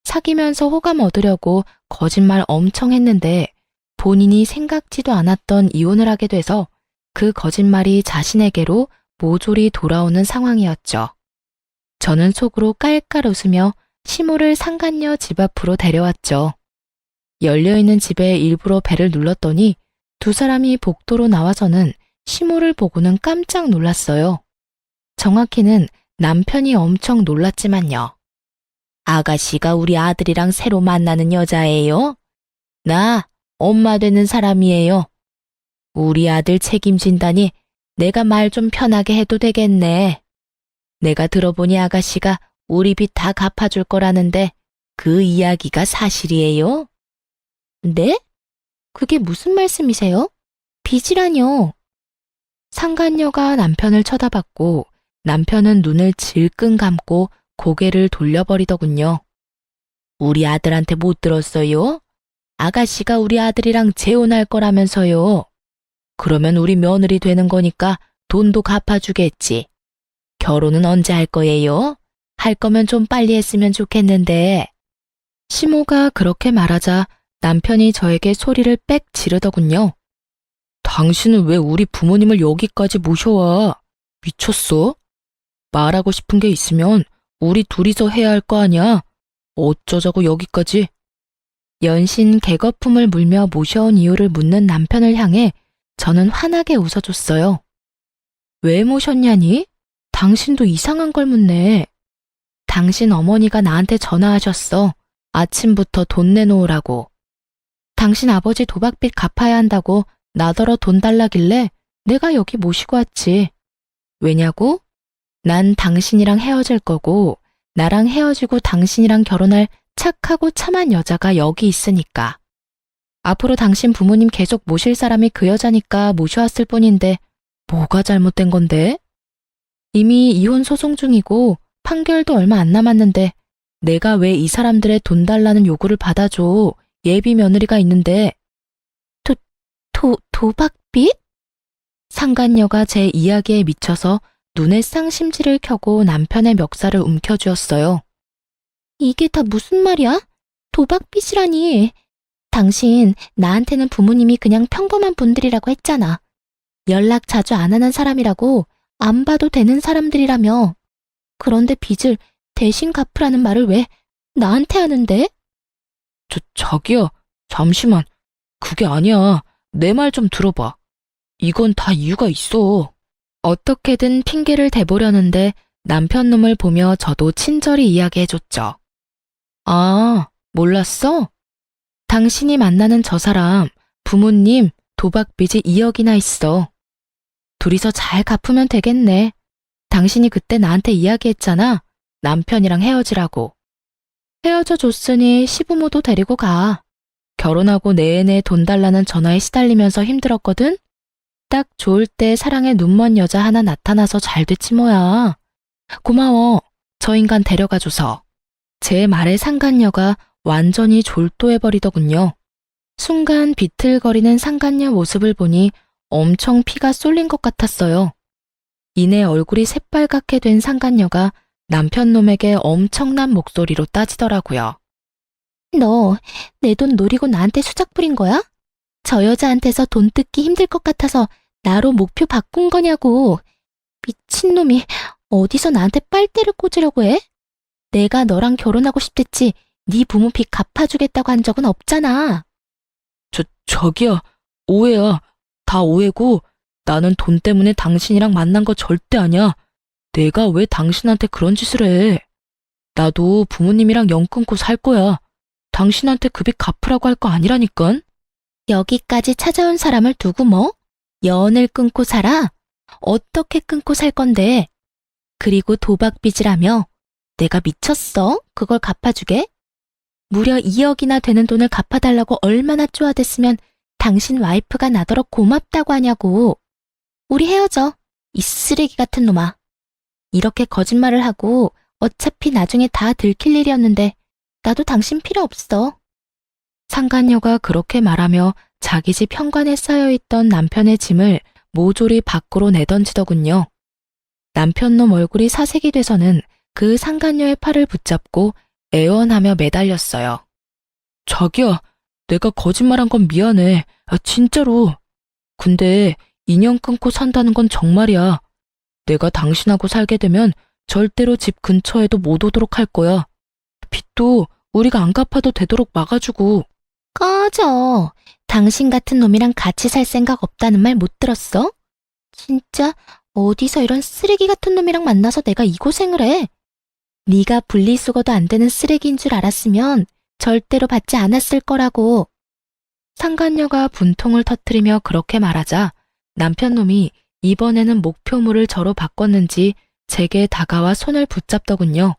S1: 사귀면서 호감 얻으려고 거짓말 엄청 했는데 본인이 생각지도 않았던 이혼을 하게 돼서 그 거짓말이 자신에게로 모조리 돌아오는 상황이었죠. 저는 속으로 깔깔 웃으며 시모를 상간녀 집 앞으로 데려왔죠. 열려있는 집에 일부러 벨을 눌렀더니 두 사람이 복도로 나와서는 시모를 보고는 깜짝 놀랐어요. 정확히는 남편이 엄청 놀랐지만요. 아가씨가 우리 아들이랑 새로 만나는 여자예요? 나 엄마 되는 사람이에요. 우리 아들 책임진다니 내가 말 좀 편하게 해도 되겠네. 내가 들어보니 아가씨가 우리 빚 다 갚아줄 거라는데 그 이야기가 사실이에요?
S2: 네? 그게 무슨 말씀이세요? 빚이라뇨.
S1: 상간녀가 남편을 쳐다봤고 남편은 눈을 질끈 감고 고개를 돌려버리더군요. 우리 아들한테 못 들었어요? 아가씨가 우리 아들이랑 재혼할 거라면서요. 그러면 우리 며느리 되는 거니까 돈도 갚아주겠지. 결혼은 언제 할 거예요? 할 거면 좀 빨리 했으면 좋겠는데. 시모가 그렇게 말하자 남편이 저에게 소리를 빽 지르더군요. 당신은 왜 우리 부모님을 여기까지 모셔와? 미쳤어? 말하고 싶은 게 있으면 우리 둘이서 해야 할 거 아니야? 어쩌자고 여기까지? 연신 개거품을 물며 모셔온 이유를 묻는 남편을 향해 저는 환하게 웃어줬어요. 왜 모셨냐니? 당신도 이상한 걸 묻네. 당신 어머니가 나한테 전화하셨어. 아침부터 돈 내놓으라고. 당신 아버지 도박빚 갚아야 한다고 나더러 돈 달라길래 내가 여기 모시고 왔지. 왜냐고? 난 당신이랑 헤어질 거고 나랑 헤어지고 당신이랑 결혼할 착하고 참한 여자가 여기 있으니까. 앞으로 당신 부모님 계속 모실 사람이 그 여자니까 모셔왔을 뿐인데 뭐가 잘못된 건데? 이미 이혼 소송 중이고 판결도 얼마 안 남았는데 내가 왜 이 사람들의 돈 달라는 요구를 받아줘. 예비 며느리가 있는데.
S2: 도박빚?
S1: 상간녀가 제 이야기에 미쳐서 눈에 쌍심지를 켜고 남편의 멱살을 움켜쥐었어요.
S2: 이게 다 무슨 말이야? 도박빚이라니. 당신 나한테는 부모님이 그냥 평범한 분들이라고 했잖아. 연락 자주 안 하는 사람이라고 안 봐도 되는 사람들이라며. 그런데 빚을 대신 갚으라는 말을 왜 나한테 하는데?
S1: 자기야, 잠시만. 그게 아니야. 내 말 좀 들어봐. 이건 다 이유가 있어. 어떻게든 핑계를 대보려는데 남편 놈을 보며 저도 친절히 이야기해줬죠. 아, 몰랐어? 당신이 만나는 저 사람, 부모님 도박빚이 2억이나 있어. 둘이서 잘 갚으면 되겠네. 당신이 그때 나한테 이야기했잖아. 남편이랑 헤어지라고. 헤어져 줬으니 시부모도 데리고 가. 결혼하고 내내 돈 달라는 전화에 시달리면서 힘들었거든? 딱 좋을 때 사랑에 눈먼 여자 하나 나타나서 잘 됐지 뭐야. 고마워. 저 인간 데려가줘서. 제 말에 상간녀가 완전히 졸도해버리더군요. 순간 비틀거리는 상간녀 모습을 보니 엄청 피가 쏠린 것 같았어요. 이내 얼굴이 새빨갛게 된 상간녀가 남편 놈에게 엄청난 목소리로 따지더라고요.
S2: 너 내 돈 노리고 나한테 수작 부린 거야? 저 여자한테서 돈 뜯기 힘들 것 같아서 나로 목표 바꾼 거냐고. 미친놈이 어디서 나한테 빨대를 꽂으려고 해? 내가 너랑 결혼하고 싶댔지 네 부모 빚 갚아주겠다고 한 적은 없잖아.
S1: 저기요. 오해야. 다 오해고 나는 돈 때문에 당신이랑 만난 거 절대 아니야. 내가 왜 당신한테 그런 짓을 해. 나도 부모님이랑 연 끊고 살 거야. 당신한테 그 빚 갚으라고 할 거 아니라니깐.
S2: 여기까지 찾아온 사람을 두고 뭐? 연을 끊고 살아? 어떻게 끊고 살 건데? 그리고 도박빚이라며? 내가 미쳤어? 그걸 갚아주게? 무려 2억이나 되는 돈을 갚아달라고 얼마나 쪼아댔으면 당신 와이프가 나더러 고맙다고 하냐고. 우리 헤어져. 이 쓰레기 같은 놈아. 이렇게 거짓말을 하고 어차피 나중에 다 들킬 일이었는데 나도 당신 필요 없어.
S1: 상간녀가 그렇게 말하며 자기 집 현관에 쌓여있던 남편의 짐을 모조리 밖으로 내던지더군요. 남편 놈 얼굴이 사색이 돼서는 그 상간녀의 팔을 붙잡고 애원하며 매달렸어요. 자기야, 내가 거짓말한 건 미안해. 진짜로. 근데 인연 끊고 산다는 건 정말이야. 내가 당신하고 살게 되면 절대로 집 근처에도 못 오도록 할 거야. 빚도 우리가 안 갚아도 되도록 막아주고.
S2: 꺼져. 당신 같은 놈이랑 같이 살 생각 없다는 말 못 들었어? 진짜 어디서 이런 쓰레기 같은 놈이랑 만나서 내가 이 고생을 해. 네가 분리수거도 안 되는 쓰레기인 줄 알았으면 절대로 받지 않았을 거라고.
S1: 상간녀가 분통을 터뜨리며 그렇게 말하자 남편 놈이 이번에는 목표물을 저로 바꿨는지 제게 다가와 손을 붙잡더군요.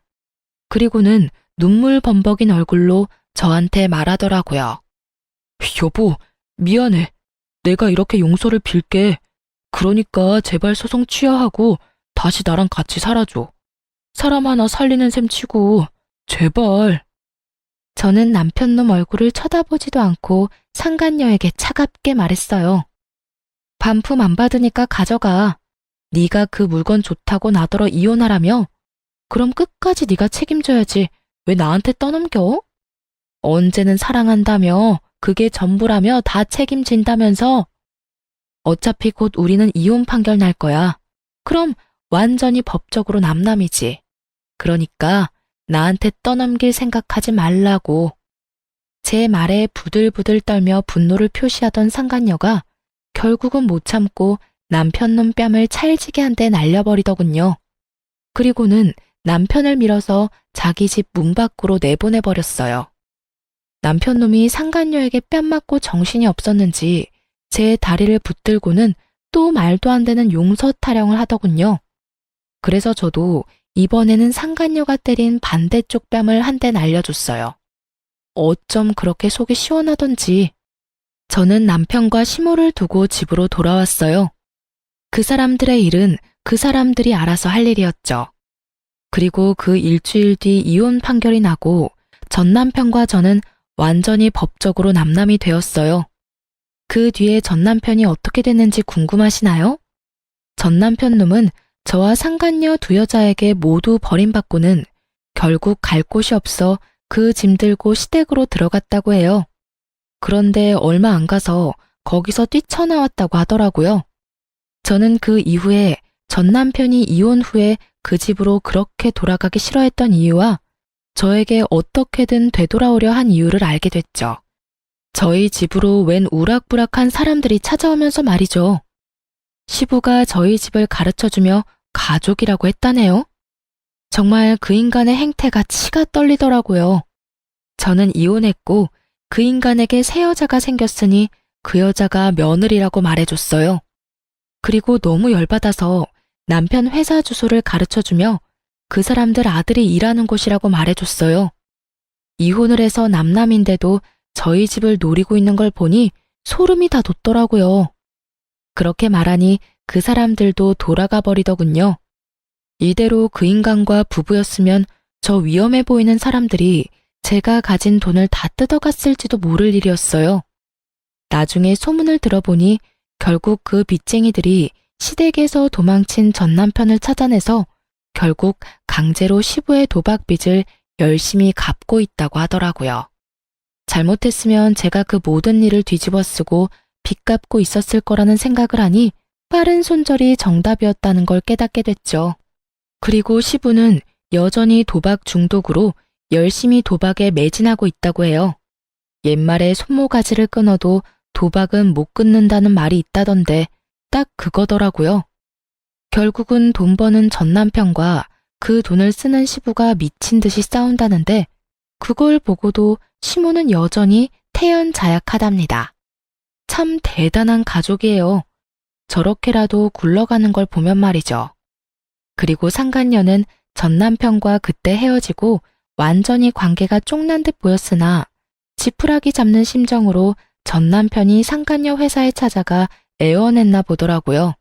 S1: 그리고는 눈물 범벅인 얼굴로 저한테 말하더라고요. 여보, 미안해. 내가 이렇게 용서를 빌게. 그러니까 제발 소송 취하하고 다시 나랑 같이 살아줘. 사람 하나 살리는 셈 치고 제발. 저는 남편놈 얼굴을 쳐다보지도 않고 상간녀에게 차갑게 말했어요. 반품 안 받으니까 가져가. 네가 그 물건 좋다고 나더러 이혼하라며? 그럼 끝까지 네가 책임져야지. 왜 나한테 떠넘겨? 언제는 사랑한다며, 그게 전부라며 다 책임진다면서. 어차피 곧 우리는 이혼 판결 날 거야. 그럼 완전히 법적으로 남남이지. 그러니까 나한테 떠넘길 생각하지 말라고. 제 말에 부들부들 떨며 분노를 표시하던 상간녀가 결국은 못 참고 남편 놈 뺨을 찰지게 한 대 날려버리더군요. 그리고는 남편을 밀어서 자기 집 문 밖으로 내보내버렸어요. 남편 놈이 상간녀에게 뺨 맞고 정신이 없었는지 제 다리를 붙들고는 또 말도 안 되는 용서 타령을 하더군요. 그래서 저도 이번에는 상간녀가 때린 반대쪽 뺨을 한 대 날려줬어요. 어쩜 그렇게 속이 시원하던지. 저는 남편과 시모를 두고 집으로 돌아왔어요. 그 사람들의 일은 그 사람들이 알아서 할 일이었죠. 그리고 그 일주일 뒤 이혼 판결이 나고 전 남편과 저는 완전히 법적으로 남남이 되었어요. 그 뒤에 전 남편이 어떻게 됐는지 궁금하시나요? 전 남편 놈은 저와 상간녀 두 여자에게 모두 버림받고는 결국 갈 곳이 없어 그 짐 들고 시댁으로 들어갔다고 해요. 그런데 얼마 안 가서 거기서 뛰쳐나왔다고 하더라고요. 저는 그 이후에 전 남편이 이혼 후에 그 집으로 그렇게 돌아가기 싫어했던 이유와 저에게 어떻게든 되돌아오려 한 이유를 알게 됐죠. 저희 집으로 웬 우락부락한 사람들이 찾아오면서 말이죠. 시부가 저희 집을 가르쳐주며 가족이라고 했다네요. 정말 그 인간의 행태가 치가 떨리더라고요. 저는 이혼했고 그 인간에게 새 여자가 생겼으니 그 여자가 며느리라고 말해줬어요. 그리고 너무 열받아서 남편 회사 주소를 가르쳐주며 그 사람들 아들이 일하는 곳이라고 말해줬어요. 이혼을 해서 남남인데도 저희 집을 노리고 있는 걸 보니 소름이 다 돋더라고요. 그렇게 말하니 그 사람들도 돌아가 버리더군요. 이대로 그 인간과 부부였으면 저 위험해 보이는 사람들이 제가 가진 돈을 다 뜯어갔을지도 모를 일이었어요. 나중에 소문을 들어보니 결국 그 빚쟁이들이 시댁에서 도망친 전 남편을 찾아내서 결국 강제로 시부의 도박빚을 열심히 갚고 있다고 하더라고요. 잘못했으면 제가 그 모든 일을 뒤집어 쓰고 빚 갚고 있었을 거라는 생각을 하니 빠른 손절이 정답이었다는 걸 깨닫게 됐죠. 그리고 시부는 여전히 도박 중독으로 열심히 도박에 매진하고 있다고 해요. 옛말에 손모가지를 끊어도 도박은 못 끊는다는 말이 있다던데 딱 그거더라고요. 결국은 돈 버는 전 남편과 그 돈을 쓰는 시부가 미친 듯이 싸운다는데 그걸 보고도 시모는 여전히 태연자약하답니다. 참 대단한 가족이에요. 저렇게라도 굴러가는 걸 보면 말이죠. 그리고 상간녀는 전 남편과 그때 헤어지고 완전히 관계가 쫑난 듯 보였으나 지푸라기 잡는 심정으로 전 남편이 상간녀 회사에 찾아가 애원했나 보더라고요.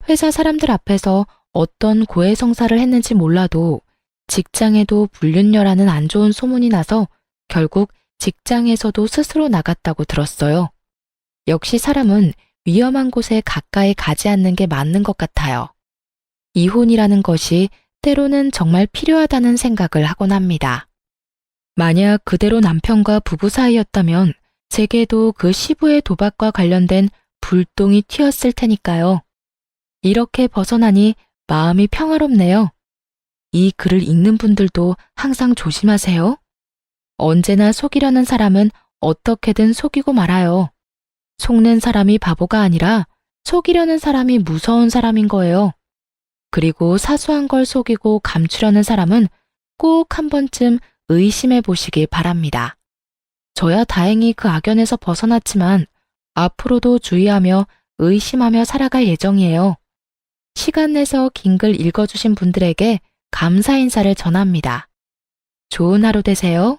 S1: 회사 사람들 앞에서 어떤 고해성사를 했는지 몰라도 직장에도 불륜녀라는 안 좋은 소문이 나서 결국 직장에서도 스스로 나갔다고 들었어요. 역시 사람은 위험한 곳에 가까이 가지 않는 게 맞는 것 같아요. 이혼이라는 것이 때로는 정말 필요하다는 생각을 하곤 합니다. 만약 그대로 남편과 부부 사이였다면 제게도 그 시부의 도박과 관련된 불똥이 튀었을 테니까요. 이렇게 벗어나니 마음이 평화롭네요. 이 글을 읽는 분들도 항상 조심하세요. 언제나 속이려는 사람은 어떻게든 속이고 말아요. 속는 사람이 바보가 아니라 속이려는 사람이 무서운 사람인 거예요. 그리고 사소한 걸 속이고 감추려는 사람은 꼭 한 번쯤 의심해 보시길 바랍니다. 저야 다행히 그 악연에서 벗어났지만 앞으로도 주의하며 의심하며 살아갈 예정이에요. 시간 내서 긴 글 읽어주신 분들에게 감사 인사를 전합니다. 좋은 하루 되세요.